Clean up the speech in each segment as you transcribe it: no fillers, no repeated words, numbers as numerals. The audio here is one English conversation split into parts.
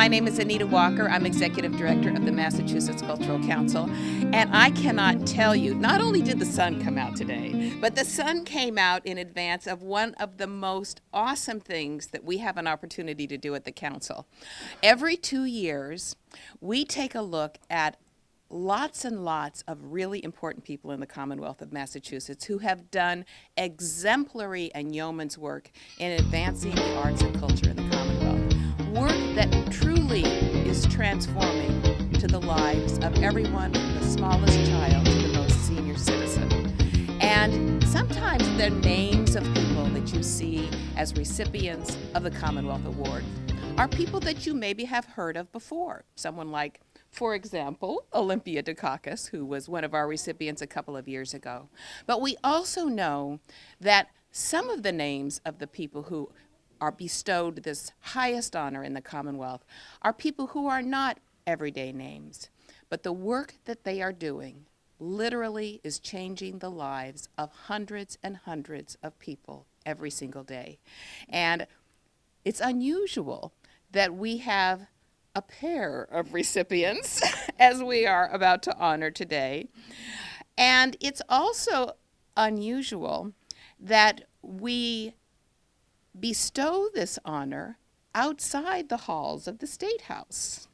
My name is Anita Walker. I'm Executive Director of the Massachusetts Cultural Council. And I cannot tell you, not only did the sun come out today, but the sun came out in advance of one of the most awesome things that we have an opportunity to do at the council. Every 2 years, we take a look at lots and lots of really important people in the Commonwealth of Massachusetts who have done exemplary and yeoman's work in advancing the arts and culture in the Commonwealth. Work that truly is transforming to the lives of everyone from the smallest child to the most senior citizen. And sometimes the names of people that you see as recipients of the Commonwealth Award are people that you maybe have heard of before. Someone like, for example, Olympia Dukakis, who was one of our recipients a couple of years ago. But we also know that some of the names of the people who are bestowed this highest honor in the Commonwealth are people who are not everyday names, but the work that they are doing literally is changing the lives of hundreds and hundreds of people every single day. And it's unusual that we have a pair of recipients as we are about to honor today. And it's also unusual that we bestow this honor outside the halls of the State House.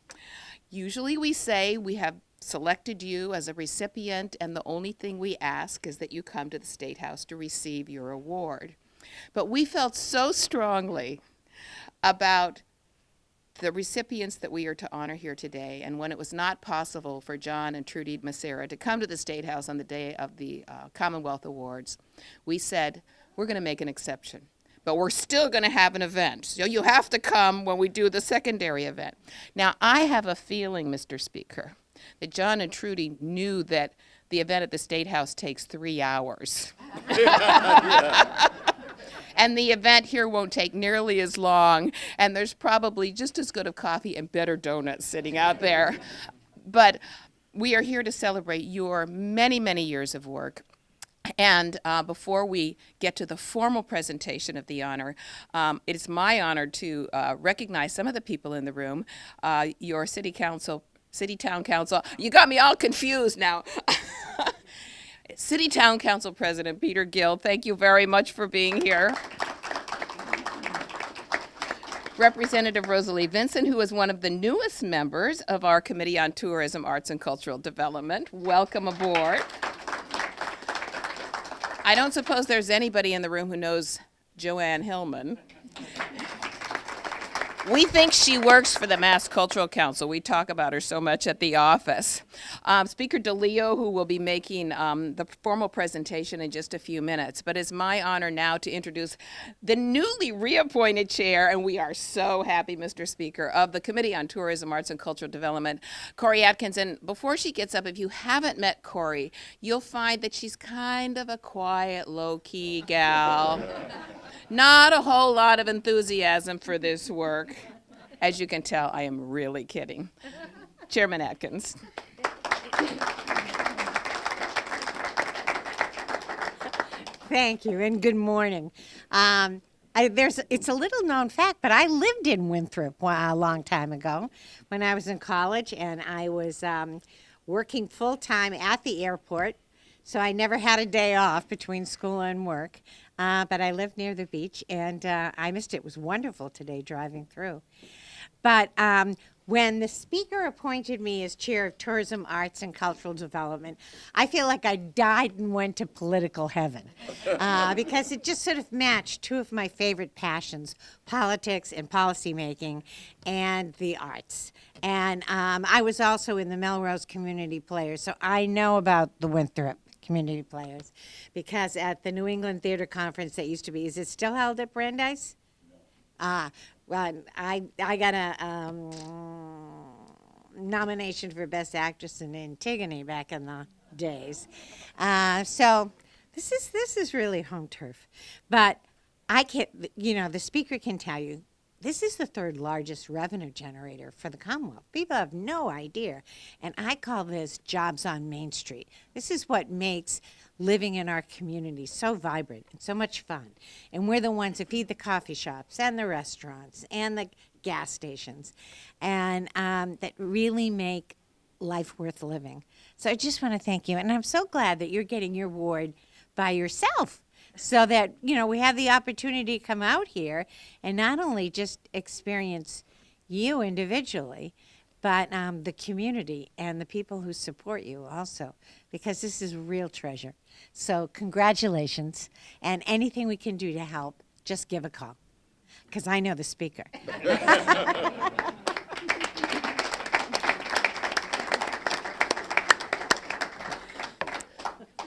Usually we say we have selected you as a recipient and the only thing we ask is that you come to the State House to receive your award. But we felt so strongly about the recipients that we are to honor here today, and when it was not possible for John and Trudy Macero to come to the State House on the day of the Commonwealth Awards, we said, we're going to make an exception. But we're still going to have an event. So you have to come when we do the secondary event. Now, I have a feeling, Mr. Speaker, that John and Trudy knew that the event at the State House takes 3 hours. And the event here won't take nearly as long, and there's probably just as good of coffee and better donuts sitting out there. But we are here to celebrate your many, many years of work. And before we get to the formal presentation of the honor, it is my honor to recognize some of the people in the room. Your City-Town Council, you got me all confused now. City-Town Council President Peter Gill, thank you very much for being here. Representative Rosalie Vincent, who is one of the newest members of our Committee on Tourism, Arts, and Cultural Development. Welcome aboard. I don't suppose there's anybody in the room who knows Joanne Hillman. We think she works for the Mass Cultural Council. We talk about her so much at the office. Speaker DeLeo, who will be making the formal presentation in just a few minutes. But it's my honor now to introduce the newly reappointed chair, and we are so happy, Mr. Speaker, of the Committee on Tourism, Arts, and Cultural Development, Corey Atkins. And before she gets up, if you haven't met Corey, you'll find that she's kind of a quiet, low-key gal. Not a whole lot of enthusiasm for this work. As you can tell, I am really kidding. Chairman Atkins. Thank you, and good morning. It's a little known fact, but I lived in Winthrop a long time ago when I was in college, and I was working full-time at the airport, so I never had a day off between school and work. But I lived near the beach, and I missed it. It was wonderful today driving through. But when the speaker appointed me as chair of Tourism, Arts, and Cultural Development, I feel like I died and went to political heaven because it just sort of matched two of my favorite passions, politics and policymaking, and the arts. And I was also in the Melrose Community Players, so I know about the Winthrop Community Players, because at the New England Theater Conference that used to be, is it still held at Brandeis? Well, I got a nomination for Best Actress in Antigone back in the days. So this is really home turf. But I can't, the speaker can tell you, this is the third largest revenue generator for the Commonwealth. People have no idea. And I call this jobs on Main Street. This is what makes living in our community so vibrant and so much fun. And we're the ones that feed the coffee shops and the restaurants and the gas stations, and that really make life worth living. So I just want to thank you, and I'm so glad that you're getting your award by yourself, so that we have the opportunity to come out here and not only just experience you individually, but the community and the people who support you also, because this is a real treasure. So congratulations, and anything we can do to help, just give a call, because I know the speaker.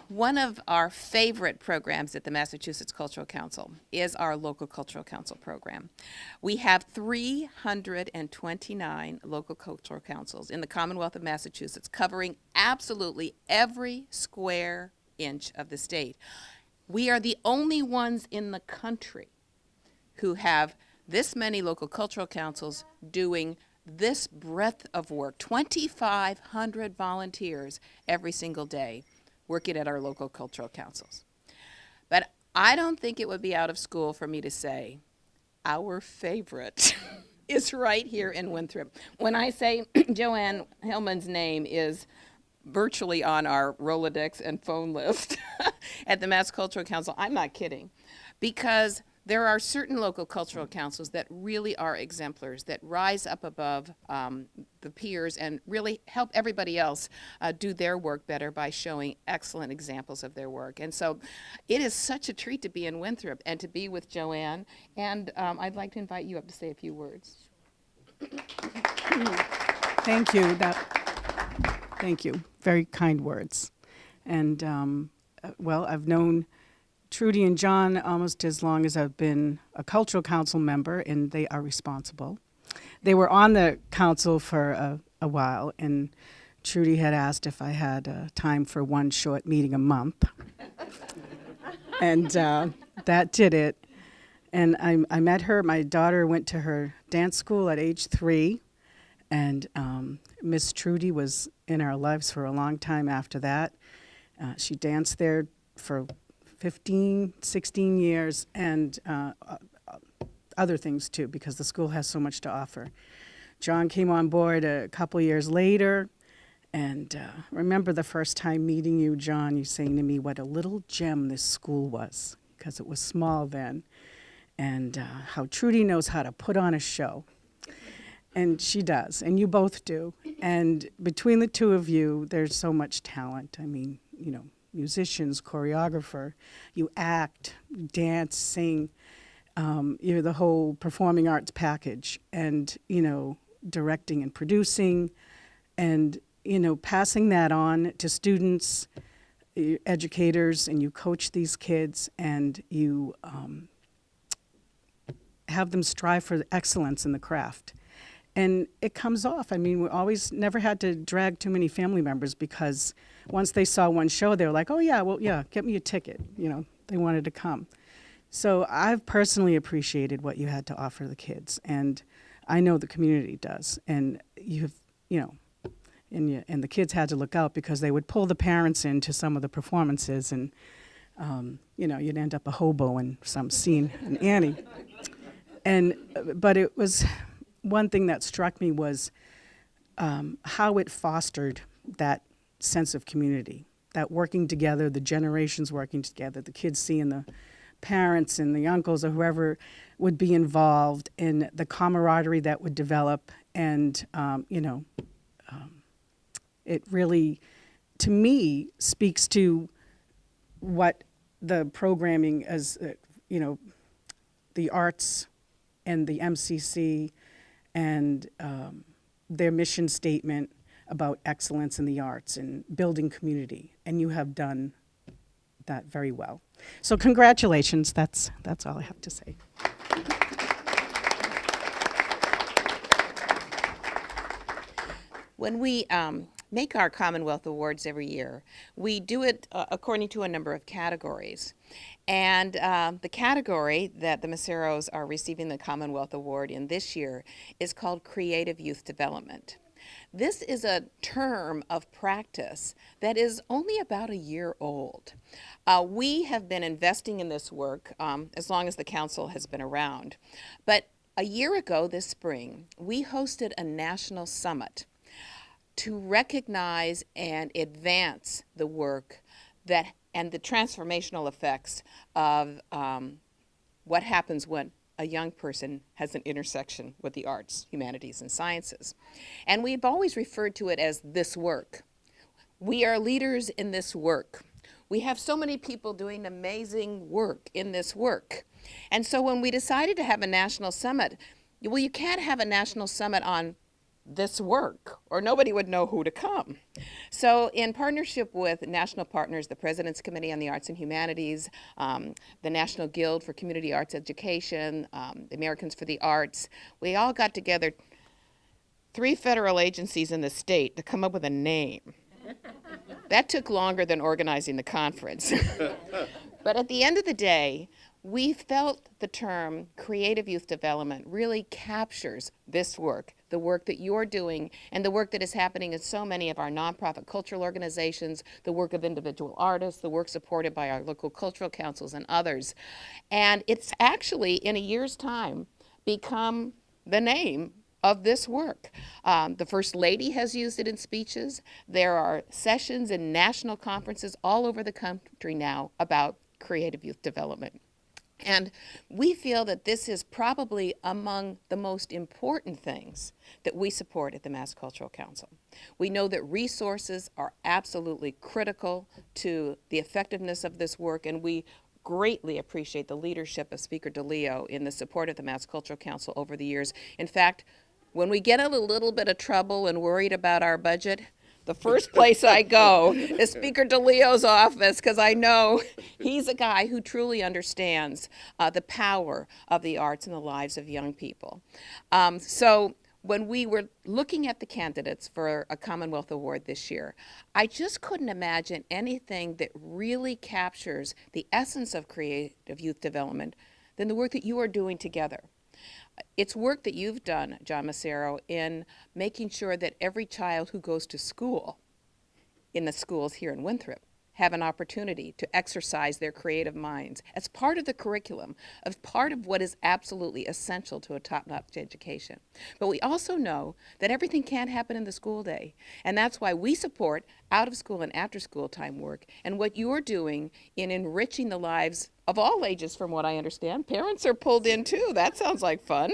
One of our favorite programs at the Massachusetts Cultural Council is our local cultural council program. We have 329 local cultural councils in the Commonwealth of Massachusetts, covering absolutely every square inch of the state. We are the only ones in the country who have this many local cultural councils doing this breadth of work, 2,500 volunteers every single day working at our local cultural councils. But I don't think it would be out of school for me to say our favorite is right here in Winthrop. When I say Joanne Hillman's name is virtually on our Rolodex and phone list at the Mass Cultural Council, I'm not kidding, because there are certain local cultural councils that really are exemplars, that rise up above the peers and really help everybody else do their work better by showing excellent examples of their work. And so it is such a treat to be in Winthrop and to be with Joanne. And I'd like to invite you up to say a few words. Thank you. Thank you. Very kind words. And, well, I've known Trudy and John almost as long as I've been a cultural council member, and they are responsible. They were on the council for a while, and Trudy had asked if I had time for one short meeting a month. And that did it. And I met her. My daughter went to her dance school at age 3, and Miss Trudy was in our lives for a long time after that. She danced there for 15, 16 years, and other things too, because the school has so much to offer. John came on board a couple years later, and remember the first time meeting you, John, you saying to me what a little gem this school was, because it was small then, and how Trudy knows how to put on a show. And she does, and you both do. And between the two of you, there's so much talent. I mean, musicians, choreographer, you act, dance, sing, you're the whole performing arts package, and, directing and producing, and, passing that on to students, educators, and you coach these kids, and you have them strive for excellence in the craft. And it comes off. I mean, we always never had to drag too many family members, because once they saw one show, they were like, oh, yeah, well, yeah, get me a ticket. They wanted to come. So I've personally appreciated what you had to offer the kids, and I know the community does. And and the kids had to look out, because they would pull the parents into some of the performances, and, you'd end up a hobo in some scene in Annie. But it was... One thing that struck me was how it fostered that sense of community, that working together, the generations working together, the kids seeing the parents and the uncles or whoever would be involved, in the camaraderie that would develop. And, it really, to me, speaks to what the programming as, the arts and the MCC and their mission statement about excellence in the arts and building community. And you have done that very well. So congratulations, that's all I have to say. When we make our Commonwealth Awards every year, we do it according to a number of categories. And the category that the Maceros are receiving the Commonwealth Award in this year is called Creative Youth Development. This is a term of practice that is only about a year old. We have been investing in this work as long as the council has been around. But A year ago this spring, we hosted a national summit to recognize and advance the work that and the transformational effects of what happens when a young person has an intersection with the arts, humanities, and sciences. And we've always referred to it as this work. We are leaders in this work. We have so many people doing amazing work in this work. And so when we decided to have a national summit, well, you can't have a national summit on this work, or nobody would know who to come. So in partnership with national partners, the President's Committee on the Arts and Humanities, the National Guild for Community Arts Education, the Americans for the Arts, we all got together, 3 federal agencies in the state, to come up with a name. That took longer than organizing the conference. But at the end of the day, we felt the term creative youth development really captures this work, the work that you're doing, and the work that is happening in so many of our nonprofit cultural organizations, the work of individual artists, the work supported by our local cultural councils and others. And it's actually, in a year's time, become the name of this work. The First Lady has used it in speeches. There are sessions and national conferences all over the country now about creative youth development. And we feel that this is probably among the most important things that we support at the Mass Cultural Council. We know that resources are absolutely critical to the effectiveness of this work, and we greatly appreciate the leadership of Speaker DeLeo in the support of the Mass Cultural Council over the years. In fact, when we get in a little bit of trouble and worried about our budget, the first place I go is Speaker DeLeo's office, because I know he's a guy who truly understands the power of the arts in the lives of young people. So when we were looking at the candidates for a Commonwealth Award this year, I just couldn't imagine anything that really captures the essence of creative youth development than the work that you are doing together. It's work that you've done, John Macero, in making sure that every child who goes to school in the schools here in Winthrop have an opportunity to exercise their creative minds as part of the curriculum, as part of what is absolutely essential to a top-notch education. But we also know that everything can't happen in the school day, and that's why we support out-of-school and after-school time work, and what you're doing in enriching the lives of all ages, from what I understand. Parents are pulled in too. That sounds like fun.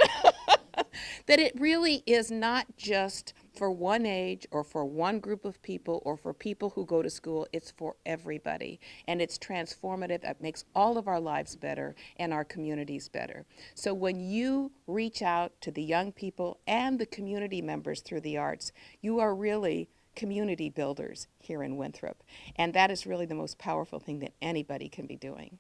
That it really is not just for one age or for one group of people or for people who go to school. It's for everybody, and it's transformative. It makes all of our lives better and our communities better. So when you reach out to the young people and the community members through the arts, you are really community builders here in Winthrop. And that is really the most powerful thing that anybody can be doing.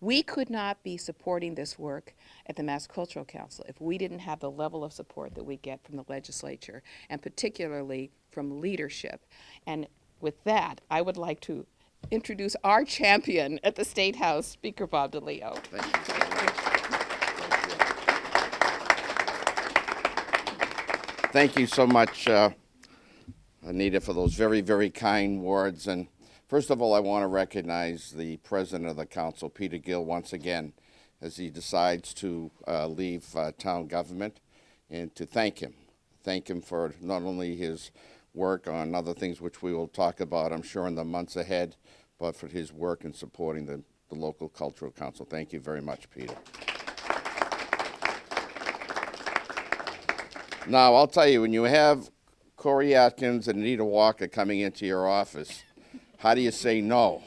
We could not be supporting this work at the Mass Cultural Council if we didn't have the level of support that we get from the legislature, and particularly from leadership. And with that, I would like to introduce our champion at the State House, Speaker Bob DeLeo. Thank you very much. Thank you so much, Anita, for those very, very kind words. And first of all, I want to recognize the president of the council, Peter Gill, once again, as he decides to leave town government, and to thank him. Thank him for not only his work on other things which we will talk about, I'm sure, in the months ahead, but for his work in supporting the local cultural council. Thank you very much, Peter. Now, I'll tell you, when you have Corey Atkins and Anita Walker coming into your office, how do you say no?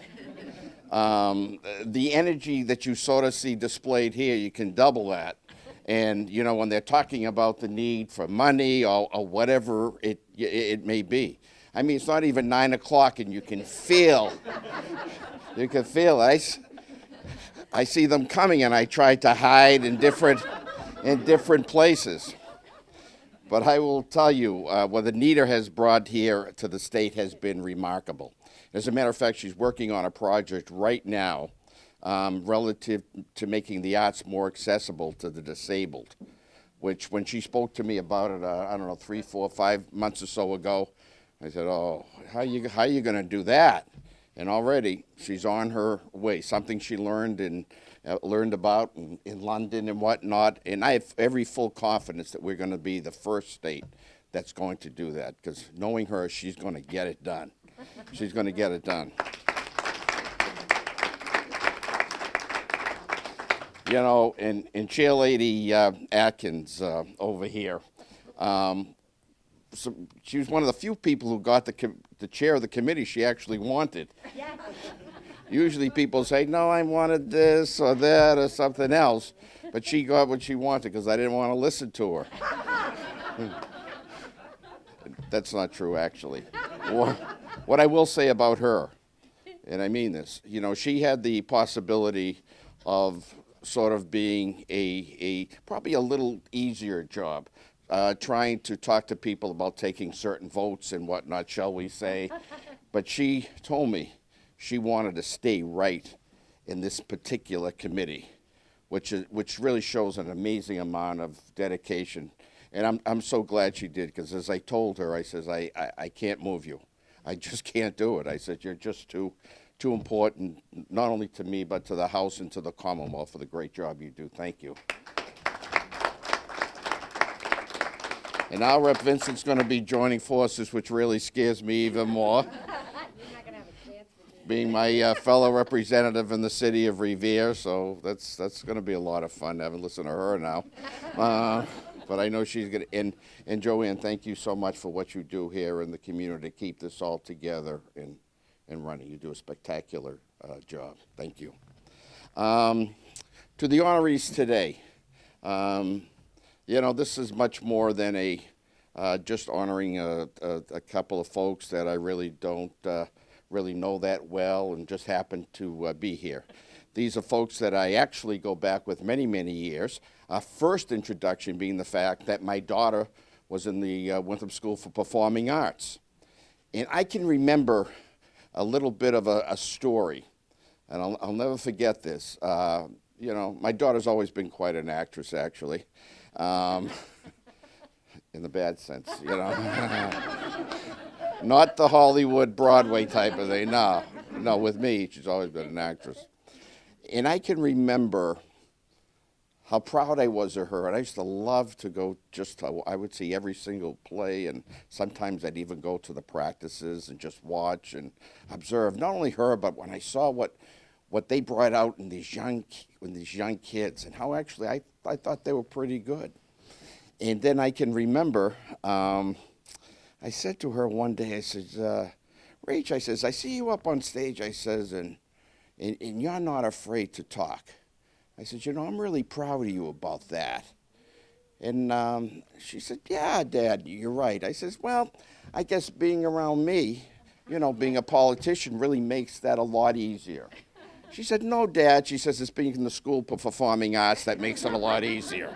The energy that you sort of see displayed here, you can double that. And, you know, when they're talking about the need for money or whatever it may be. I mean, it's not even 9 o'clock and you can feel, it. I see them coming and I try to hide in different places. But I will tell you, what Anita has brought here to the state has been remarkable. As a matter of fact, she's working on a project right now relative to making the arts more accessible to the disabled, which when she spoke to me about it, I don't know, 3, 4, 5 months or so ago, I said, oh, how are you going to do that? And already she's on her way, something she learned in learned about in London and whatnot. And I have every full confidence that we're going to be the first state that's going to do that, because knowing her, she's going to get it done. She's going to get it done. You know, and Chair Lady Atkins over here, she was one of the few people who got the chair of the committee she actually wanted. Usually people say, no, I wanted this or that or something else, but she got what she wanted because I didn't want to listen to her. That's not true, actually. What I will say about her, and I mean this, you know, she had the possibility of sort of being a probably a little easier job, trying to talk to people about taking certain votes and whatnot, shall we say. But she told me she wanted to stay right in this particular committee, which really shows an amazing amount of dedication. And I'm so glad she did, because as I told her, I says, I can't move you. I just can't do it. I said, you're just too important, not only to me, but to the House and to the Commonwealth for the great job you do. Thank you. And now Rep. Vincent's going to be joining forces, which really scares me even more. Being my fellow representative in the city of Revere, so that's going to be a lot of fun. I haven't listened to her now. But I know she's going to, and Joanne, thank you so much for what you do here in the community to keep this all together and running. You do a spectacular job. Thank you. To the honorees today, you know, this is much more than just honoring a couple of folks that I really don't really know that well and just happen to be here. These are folks that I actually go back with many, many years. First introduction being the fact that my daughter was in the Winthrop School for Performing Arts. And I can remember a little bit of a story, and I'll never forget this. You know, my daughter's always been quite an actress, actually, in the bad sense, you know. Not the Hollywood, Broadway type of thing, no. No, with me, she's always been an actress. And I can remember how proud I was of her, and I used to love to go I would see every single play, and sometimes I'd even go to the practices and just watch and observe, not only her, but when I saw what they brought out in these young kids, and how actually I thought they were pretty good. And then I can remember, I said to her one day, I said, Rach, I says, I see you up on stage, I says, and you're not afraid to talk. I said, you know, I'm really proud of you about that. And she said, yeah, Dad, you're right. I says, well, I guess being around me, you know, being a politician really makes that a lot easier. She said, no, Dad. She says, it's being in the School for Performing Arts that makes it a lot easier.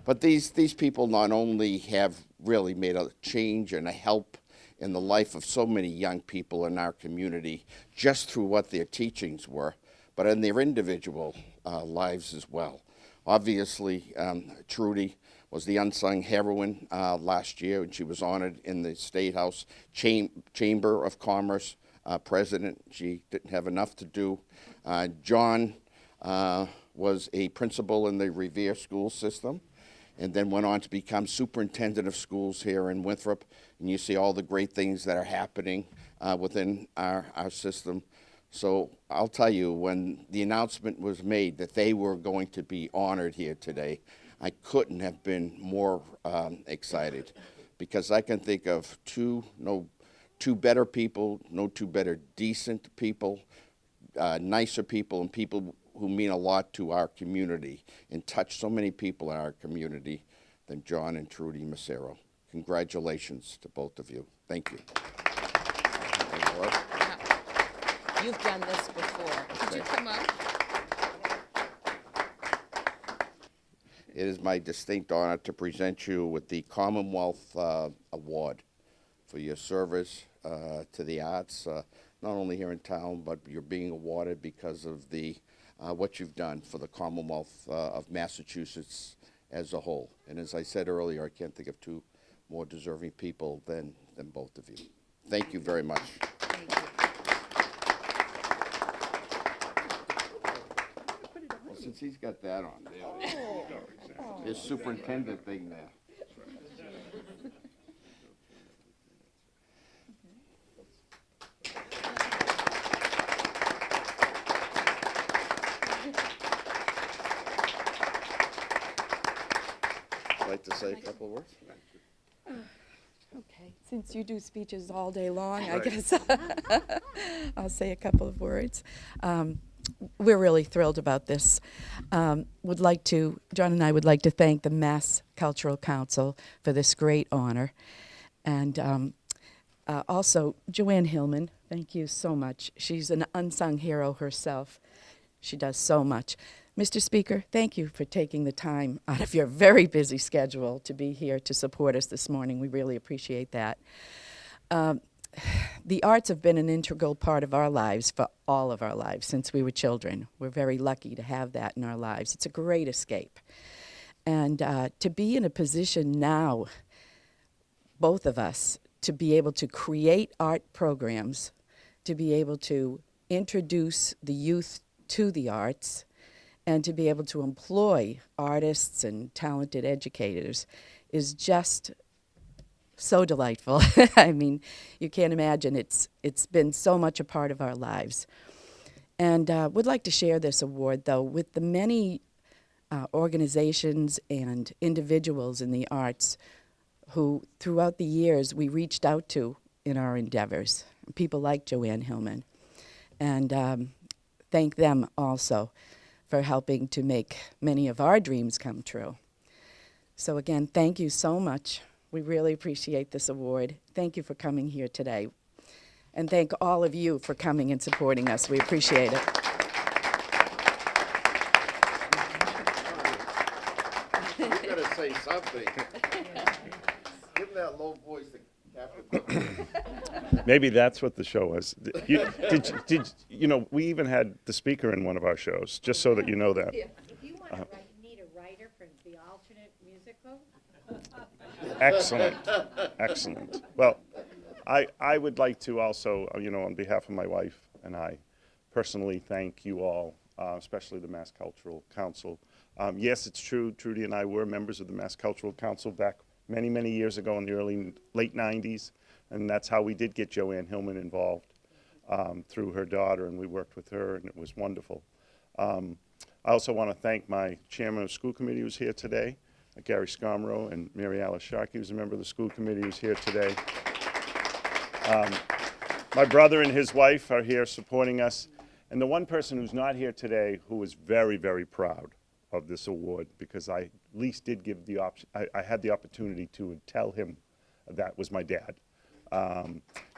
But these people not only have really made a change and a help in the life of so many young people in our community just through what their teachings were, but in their individual lives as well. Obviously, Trudy was the unsung heroine last year, and she was honored in the State House Chamber of Commerce president. She didn't have enough to do. John was a principal in the Revere school system, and then went on to become superintendent of schools here in Winthrop. And you see all the great things that are happening within our system. So I'll tell you, when the announcement was made that they were going to be honored here today, I couldn't have been more excited, because I can think of two better people, two better decent people, nicer people, and people who mean a lot to our community and touch so many people in our community than John and Trudy Macero. Congratulations to both of you. Thank you. You've done this before. Could you come up? It is my distinct honor to present you with the Commonwealth Award for your service to the arts, not only here in town, but you're being awarded because of what you've done for the Commonwealth of Massachusetts as a whole. And as I said earlier, I can't think of two more deserving people than both of you. Thank you very much. Thank you. since he's got that on, there. His superintendent thing there. Like to say a couple of words? Okay, since you do speeches all day long, I guess I'll say a couple of words. We're really thrilled about this. John and I would like to thank the Mass Cultural Council for this great honor. And also, Joanne Hillman, thank you so much. She's an unsung hero herself. She does so much. Mr. Speaker, thank you for taking the time out of your very busy schedule to be here to support us this morning. We really appreciate that. The arts have been an integral part of our lives for all of our lives since we were children. We're very lucky to have that in our lives. It's a great escape. And to be in a position now, both of us, to be able to create art programs, to be able to introduce the youth to the arts, and to be able to employ artists and talented educators is just so delightful. I mean, you can't imagine. It's been so much a part of our lives. And would like to share this award, though, with the many organizations and individuals in the arts who, throughout the years, we reached out to in our endeavors. People like Joanne Hillman. And thank them also for helping to make many of our dreams come true. So again, thank you so much. We really appreciate this award. Thank you for coming here today. And thank all of you for coming and supporting us. We appreciate it. You gotta say something. Give him that low voice that Captain. Maybe that's what the show was. You know, we even had the speaker in one of our shows, just so that you know that. If you want to write, you need a writer for the alternate musical. Excellent, excellent. Well, I would like to also, on behalf of my wife and I, personally thank you all, especially the Mass Cultural Council. Yes, it's true, Trudy and I were members of the Mass Cultural Council back many, many years ago in the late 90s, and that's how we did get Joanne Hillman involved through her daughter, and we worked with her, and it was wonderful. I also want to thank my chairman of the school committee who's here today, Gary Scarmero, and Mary Alice Sharkey, who's a member of the school committee, who's here today. My brother and his wife are here supporting us, and the one person who's not here today who is very, very proud of this award, because I at least did give the option, I had the opportunity to tell him that was my dad.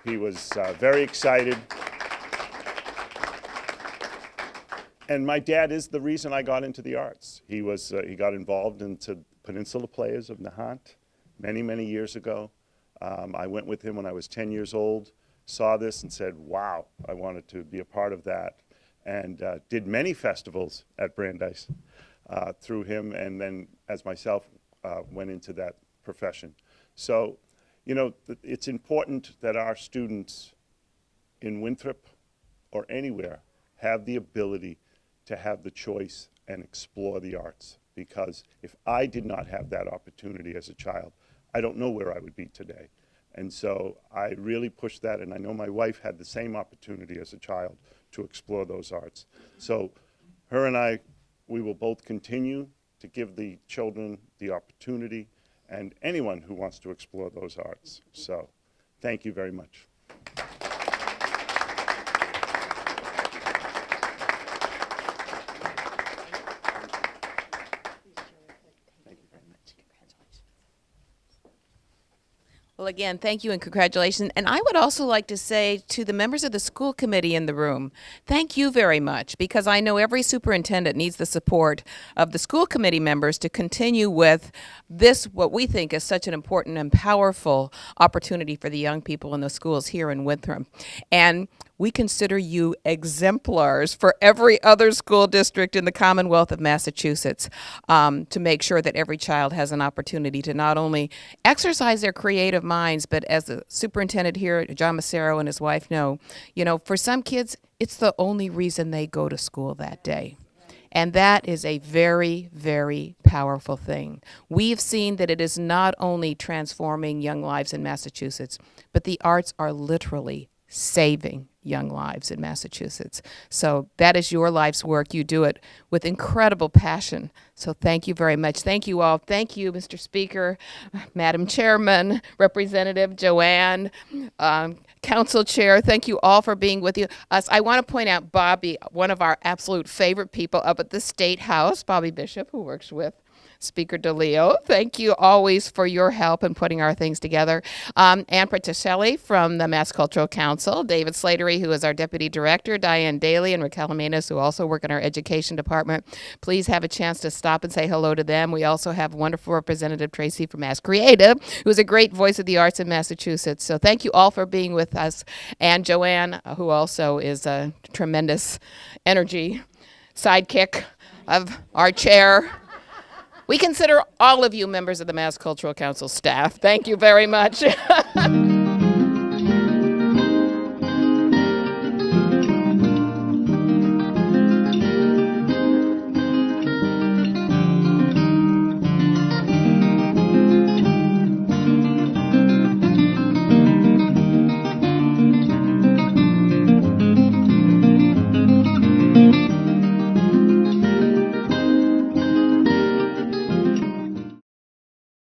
He was very excited. And my dad is the reason I got into the arts. He got involved into Peninsula Players of Nahant many, many years ago. I went with him when I was 10 years old, saw this and said, wow, I wanted to be a part of that, and did many festivals at Brandeis through him, and then as myself went into that profession. So, it's important that our students in Winthrop or anywhere have the ability to have the choice and explore the arts, because if I did not have that opportunity as a child, I don't know where I would be today. And so I really push that, and I know my wife had the same opportunity as a child to explore those arts. So her and I, we will both continue to give the children the opportunity, and anyone who wants to explore those arts. So thank you very much. Well, again, thank you and congratulations. And I would also like to say to the members of the school committee in the room, thank you very much, because I know every superintendent needs the support of the school committee members to continue with this, what we think is such an important and powerful opportunity for the young people in the schools here in Winthrop. And we consider you exemplars for every other school district in the Commonwealth of Massachusetts, to make sure that every child has an opportunity to not only exercise their creative minds, but as the superintendent here, John Macero, and his wife know, for some kids, it's the only reason they go to school that day. And that is a very, very powerful thing. We've seen that it is not only transforming young lives in Massachusetts, but the arts are literally saving young lives in Massachusetts. So that is your life's work. You do it with incredible passion. So thank you very much. Thank you all. Thank you, Mr. Speaker, Madam Chairman, Representative Joanne, Council Chair. Thank you all for being with us. I want to point out Bobby, one of our absolute favorite people up at the State House, Bobby Bishop, who works with Speaker DeLeo. Thank you always for your help in putting our things together. Ann Preticelli from the Mass Cultural Council, David Slattery, who is our Deputy Director, Diane Daly, and Raquel Jimenez, who also work in our Education Department. Please have a chance to stop and say hello to them. We also have wonderful Representative Tracy from Mass Creative, who is a great voice of the arts in Massachusetts. So thank you all for being with us. And Joanne, who also is a tremendous energy sidekick of our chair. We consider all of you members of the Mass Cultural Council staff. Thank you very much.